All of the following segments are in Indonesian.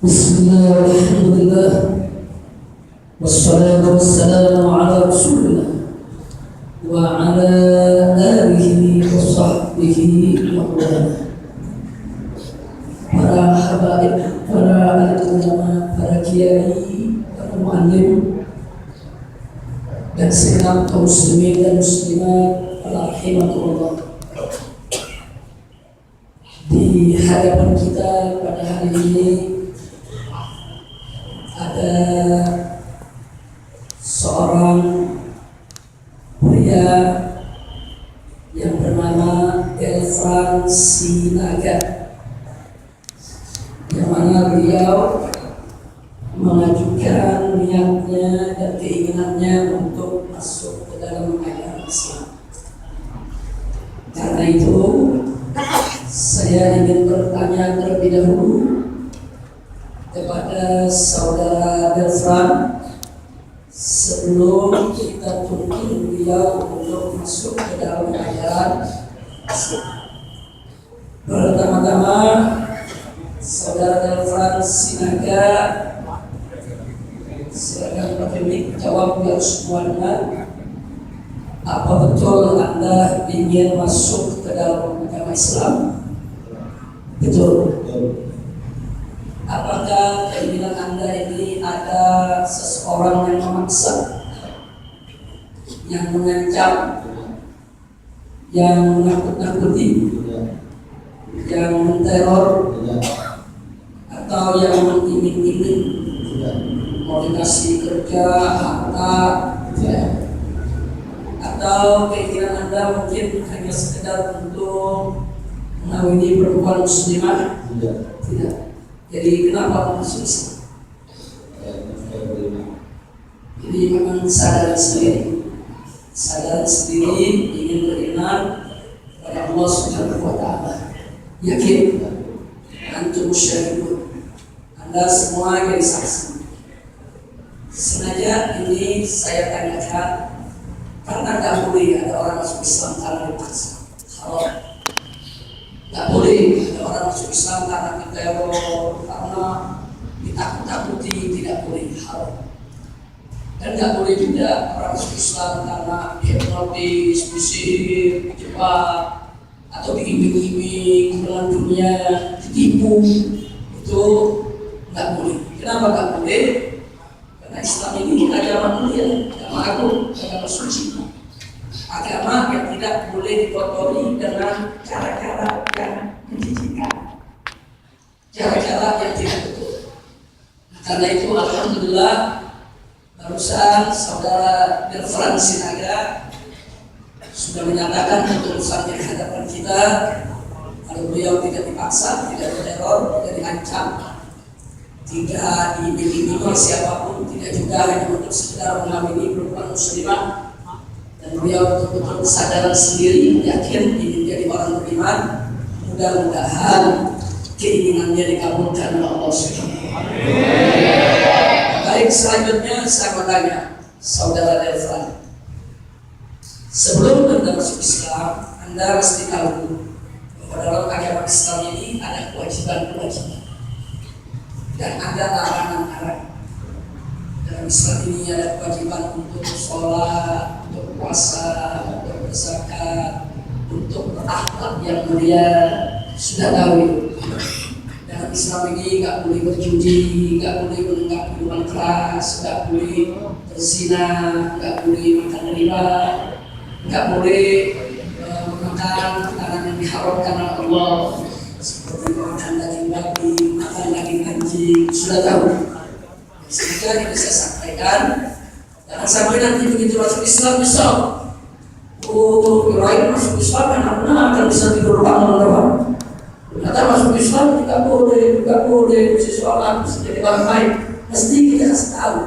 Bismillah, alhamdulillah, wassalatu wassalamu ala rasulillah wa ala alihi wa sahbihi wa wala. Para habaib, para ulama, para kiai, para muallim, dan segenap kaum muslimin dan muslimat rahimakumullah. Di hadapan kita pada hari ini ada seorang pria yang bernama Elfran Sinaga, yang mana beliau mengajukan niatnya dan keinginannya untuk masuk ke dalam agama Islam. Karena itu saya ingin bertanya terlebih dahulu kepada saudara Elfran sebelum kita tuntun beliau untuk masuk ke dalam ajaran Islam. Pertama-tama, saudara Elfran Sinaga, silakan Pak Firman jawab biar semua dengar. Apa betul Anda ingin masuk ke dalam agama Islam? Betul. Apakah keinginan Anda ini ada seseorang yang memaksa, yang mengancam, yang menakut-nakuti, yang menteror, atau yang mengiming-iming, mau dikasih kerja, harta, atau keinginan Anda mungkin hanya sekedar untuk mengawini perempuan muslimah? Tidak. Jadi kenapa masuk Islam? Jadi memang sadar sendiri ingin beriman kepada Allah Subhanahu wa Ta'ala. Yakin antum syahidun, Anda semua jadi saksi. Sengaja ini saya tanyakan karena tidak boleh ada orang masuk Islam karena dipaksa. Haram. Tidak boleh ada orang masuk Islam karena diteror, karena ditakut-takuti, tidak boleh. Haram. Dan tidak boleh juga orang masuk Islam karena dihipnotis, disihir, dijebak, atau diiming-iming dengan dunia, ditipu. Itu tidak boleh. Kenapa tidak boleh? Karena Islam ini agama mulia, agama agung, agama suci, agama yang tidak boleh dikotori dengan cara-cara yang menjijikkan, cara-cara yang tidak betul. Karena itu alhamdulillah barusan saudara Elfran Sinaga sudah menyatakan ketulusannya di hadapan kita. Kalau beliau tidak dipaksa, tidak diteror, tidak diancam, tidak diiming-iming oleh siapapun, tidak juga hanya untuk sekedar mengawini perempuan muslimah, dan beliau betul-betul kesadaran sendiri, yakin ingin jadi orang beriman. Mudah-mudahan keinginannya dikabulkan oleh Allah Subhanahu wa Ta'ala. Baik, selanjutnya saya bertanya, saudara Elfran, sebelum Anda masuk Islam, Anda mesti tahu bahwa dalam agama Islam ini ada kewajiban-kewajiban dan ada larangan-larangan. Dalam Islam ini ada kewajiban untuk sholat, untuk puasa, untuk berzakat, untuk berakhlak yang mulia. Sudah tahu itu. Dalam Islam ini nggak boleh berjudi, nggak boleh menenggak minuman keras, nggak boleh berzina, nggak boleh makan riba, nggak boleh makan makanan yang diharamkan oleh Allah, seperti makan daging babi, makan daging anjing. Sudah tahu. Semoga ini bisa sampaikan. Jangan sampai nanti begitu masuk Islam bisa, kirain masuk Islam enak-enak akan bisa tidur malam. Ternyata masuk Islam tidak boleh sholat, bisa jadi orang baik. Mesti kita kasih tahu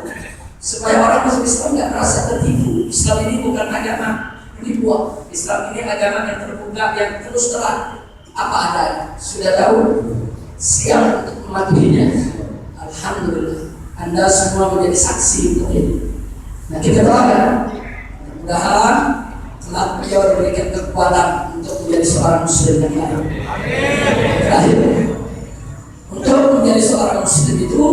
supaya orang masuk Islam nggak merasa tertipu. Islam ini bukan agama penipuan. Islam ini agama yang terbuka, yang terus terang apa adanya. Sudah tahu, siap untuk mematuhinya. Alhamdulillah, Anda semua menjadi saksi untuk ini. Nah, kita doakan mudah-mudahan kelak beliau diberikan kekuatan untuk menjadi seorang muslim yang baik. Terakhir, untuk menjadi seorang muslim itu,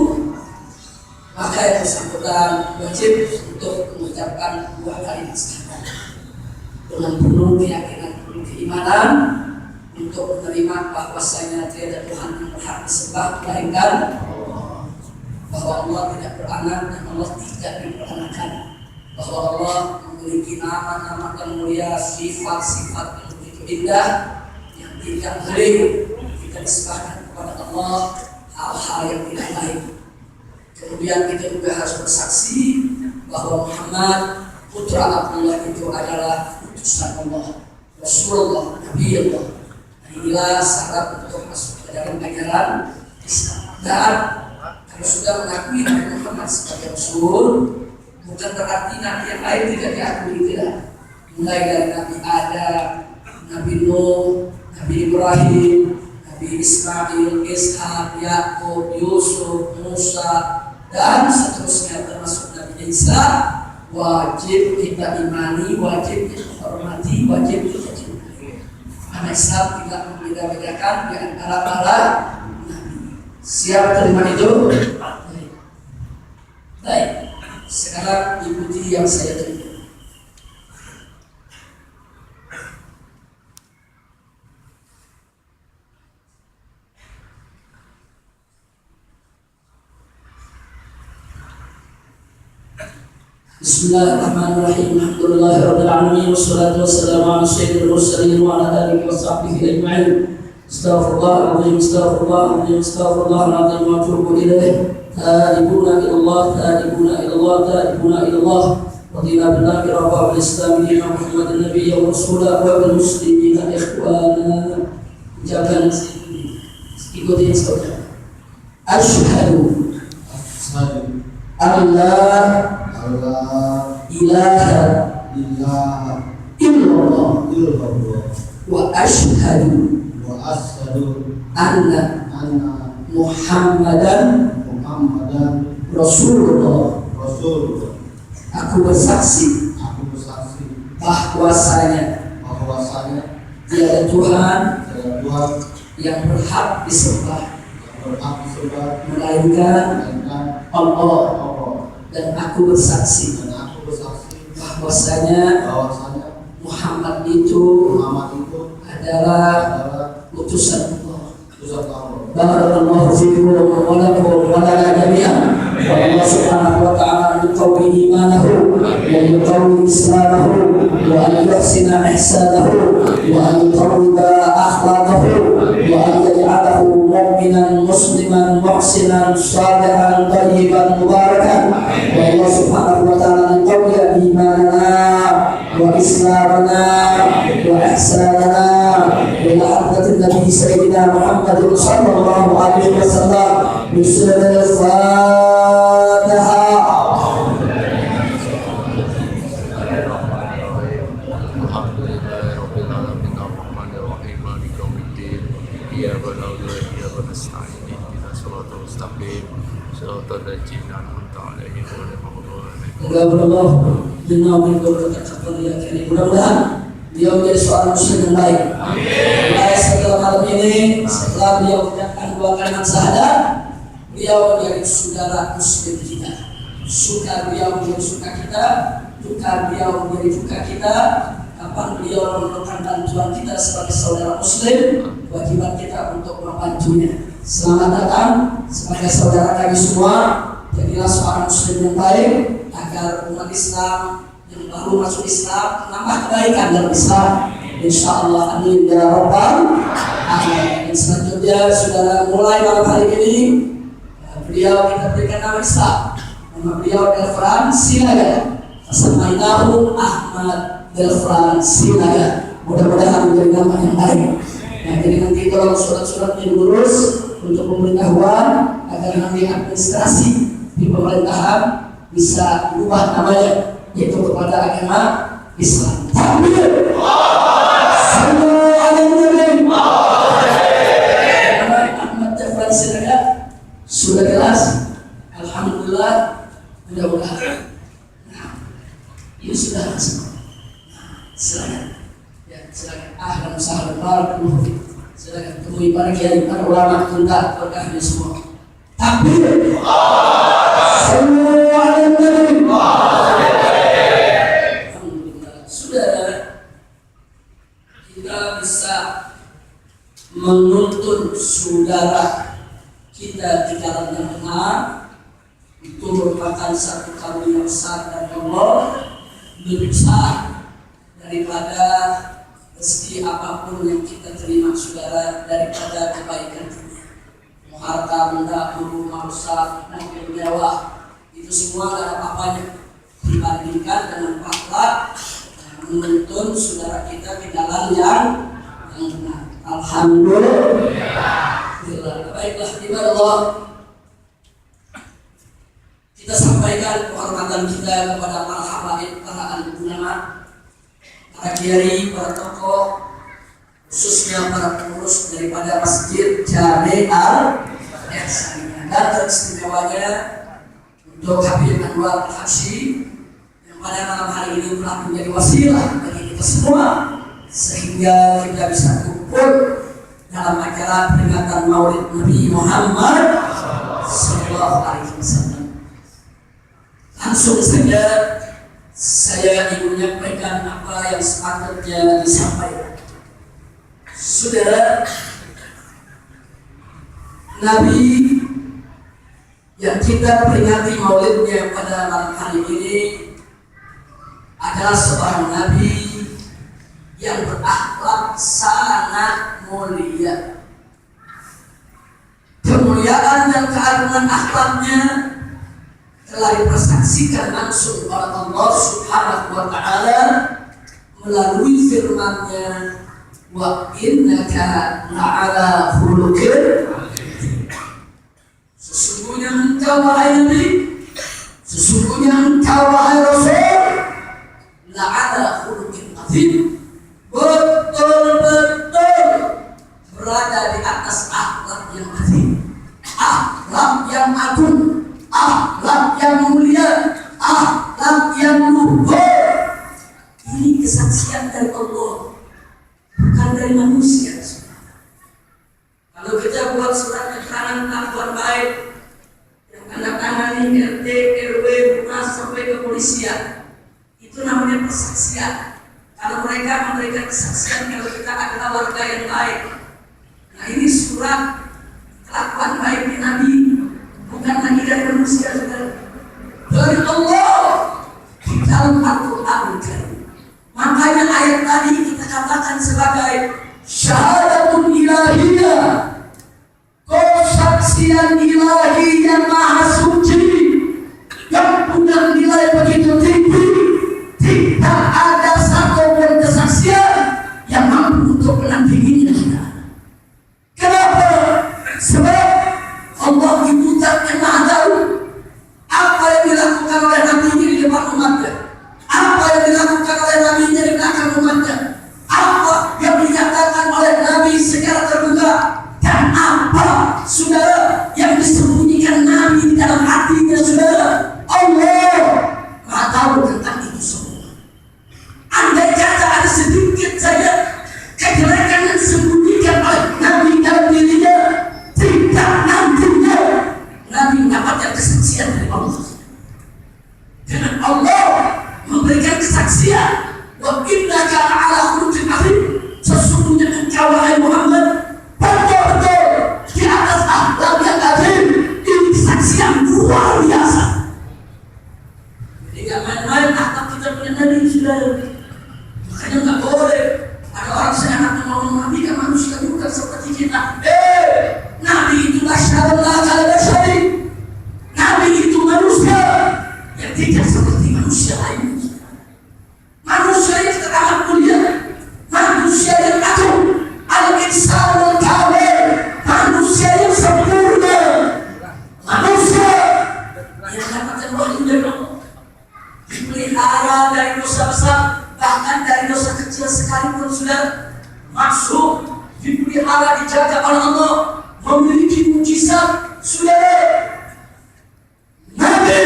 maka yang bersangkutan wajib untuk mengucapkan 2 kalimat syahadat dengan penuh keyakinan, penuh keimanan untuk menerima bahwasanya tiada Tuhan yang berhak disembah melainkan bahwa Allah tidak beranak dan Allah tidak diperanakan, bahwa Allah memiliki nama-nama yang mulia, sifat-sifat yang begitu indah yang tidak boleh kita nisbahkan kepada Allah hal-hal yang tidak baik. Kemudian kita juga harus bersaksi bahwa Muhammad putra Abdullah itu adalah utusan Allah, Rasulullah, Nabi Allah. Inilah syarat untuk masuk ke dalam ajaran Islam. Dan kalau sudah mengakui Nabi Muhammad sebagai Rasul, bukan berarti Nabi yang lain tidak diakui, tidak. Mulai dari Nabi Adam, Nabi Nuh, Nabi Ibrahim, Nabi Ismail, Ishak, Yakub, Yusuf, Musa, dan seterusnya termasuk Nabi Isa, wajib kita imani, wajib kita hormati, wajib kita cintai. Karena Islam tidak membeda-bedakan di antara para nabi. Siap terima itu? Baik. Sekarang ikuti yang saya terima. Bismillahirrahmanirrahim. Alhamdulillahirabbil alamin wassalatu wassalamu ala sayyidil mursalin wa ala alihi wa sahbihi ajma'in. Astaghfirullahaladzim, astaghfirullahaladzim, astaghfirullahaladzim wa atubu ilaih. Ta'ibuna ilallah, ta'ibuna ilallah, ta'ibuna ilallah. Radina billahi rabba wal islam dina Muhammadin nabiyya wa rasulah wa bil muslimina ikhwana. Ucapkan ikuti saudara. Asyhadu Allah ilaha illallah wa ashhadu anna Muhammadan Rasulullah. Aku bersaksi bahwasanya tiada Tuhan yang berhak disembah melainkan Allah. Dan aku bersaksi bahwasanya Muhammad itu adalah utusan Allah. Barakallahu fiikum wa lakum wa lana jami'an. Allah subhanahu wa ta'ala yuqawwi imanahu wa yuqawwi islamahu wa an yuhsina ihsanahu wa an yuqawwiba akhlaqahu wa an yaj'alahu mu'minan musliman muhsinan salihan tayyiban mubarakan. Wa Allah subhanahu wa ta'ala yuqawwi imanana wa islamana wa ihsanana ila hadratin Nabi Sayyidina Muhammad sallallahu alaihi wasallam. Mudah-mudahan beliau menjadi seorang muslim yang baik. Mulai setelah malam ini, setelah beliau mengucapkan 2 kalimat syahadat, beliau menjadi saudara muslim kita. Suka beliau menjadi suka kita, duka beliau menjadi duka kita. Kapan beliau memerlukan bantuan kita sebagai saudara muslim, kewajiban kita untuk membantunya. Selamat datang sebagai saudara kami semua. Jadilah seorang muslim yang baik agar umat Islam yang baru masuk Islam menambah kebaikan dalam Islam. Insyaallah, amin ya rabbal alamin. Selanjutnya saudara mulai malam hari ini beliau kita berikan nama Islam. Nama beliau Delfran Sinaga. Samainahu Ahmad Delfran Sinaga. Mudah-mudahan menjadi nama yang baik. Nah, jadi nanti tolong surat-suratnya diurus untuk pemberitahuan agar nanti administrasi di pemerintahan bisa berubah namanya yaitu kepada agama Islam. Takbir. Sallallahu alaihi wasallam. Ahmad Delfran Sinaga sudah jelas. Alhamdulillah. Mudah-mudahan. Nah, ini sudah langsung. Silakan. Ya, silakan. Ahlan wa sahlan. Barakallahu fiik. Silakan temui para kiai, para ulama, tuntas, berkahnya semua. Takbir. Sallu ala Nabi. Alhamdulillah. Saudara, kita bisa menuntun saudara kita di jalan yang benar, itu merupakan satu karunia besar dari Allah, lebih besar daripada rezeki apapun yang kita terima saudara, daripada kebaikan dunia. Mau harta benda, rumah besar, mobil mewah, itu semua gak ada apa-apanya dibandingkan dengan pahala menuntun saudara kita ke jalan yang benar. Alhamdulillah. Baiklah, ibadah kita sampaikan penghormatan kita kepada para habaib, para ulama, para kiai, para tokoh, khususnya para pengurus daripada Masjid Jami' Al-Ihsaniyah, dan teristimewanya untuk Habib Anwar Al-Haji yang pada malam hari ini telah menjadi wasilah bagi kita semua sehingga kita bisa kumpul dalam acara peringatan Maulid Nabi Muhammad Sallallahu Alaihi Wasallam. Langsung saja saya ingin menyampaikan apa yang sepatutnya disampaikan. Saudara, Nabi yang kita peringati Maulidnya pada malam hari ini adalah seorang Nabi yang berakhlak sangat mulia. Kemuliaan dan keagungan akhlaknya telah dipersaksikan langsung oleh Allah Subhanahu wa Ta'ala melalui firman-Nya, wa innaka la'ala khuluqin. Sesungguhnya engkau wahai Nabi, sesungguhnya engkau wahai Rasul, la'ala khuluqin azim, betul-betul berada di atas akhlak yang azim, akhlak yang agung, akhlak yang mulia, akhlak yang luhur. Ini kesaksian dari Allah, bukan dari manusia. Kalau kita buat surat keterangan kelakuan baik yang tanda tangani RT, RW, Humas sampai ke kepolisian, itu namanya persaksian. Kalau mereka memberikan kesaksian kalau kita adalah warga yang baik. Nah, ini surat kelakuan baik di Nabi, bukan lagi dari manusia, saudara, dari Allah di dalam Al-Quran. Makanya ayat tadi kita katakan sebagai syahadatun ilahiyah, kesaksian ilahi yang maha suci, yang punya nilai begitu tinggi. Tidak ada satu pun kesaksian yang mampu untuk menandinginya. Kenapa? Sebab Allah itu zat yang maha tahu apa yang dilakukan oleh Nabi-Nya di depan umatnya, apa yang dilakukan oleh Nabi-Nya di belakang umatnya, apa yang dinyatakan oleh Nabi secara terbuka, dan apa, saudara, yang disembunyikan Nabi di dalam hatinya, saudara. Allah maha tahu tentang itu semua. Andai kata ada sedikit saja kejelekan yang disembunyikan oleh Nabi dalam dirinya, tidak nantinya Nabi mendapatkan kesaksian dari Allah. Dengan Allah memberikan kesaksian, wa innaka la'ala khuluqin azim, sesungguhnya engkau wahai Muhammad betul-betul di atas akhlak yang azim. Ini kesaksian luar biasa. Jadi gak main-main akhlak kita punya Nabi, saudara. Makanya nggak boleh ada orang seenaknya ngomong Nabi kan manusia bukan seperti kita. Nabi itu lasyarullah al-bashari. Nabi itu manusia yang tidak seperti manusia lain. Manusia yang teramat mulia, manusia yang agung, al-insan al-kamil, manusia yang sempurna, manusia yang dapatkan wahyu dari Allah, dipelihara dari dosa besar, bahkan dari dosa kecil sekalipun, sudah masuk, dipelihara, dijaga oleh Allah, memiliki mujizat, sudah. Nabi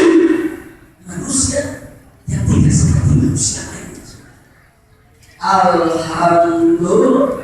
manusia yang tidak seperti manusia lain. Alhamdulillah.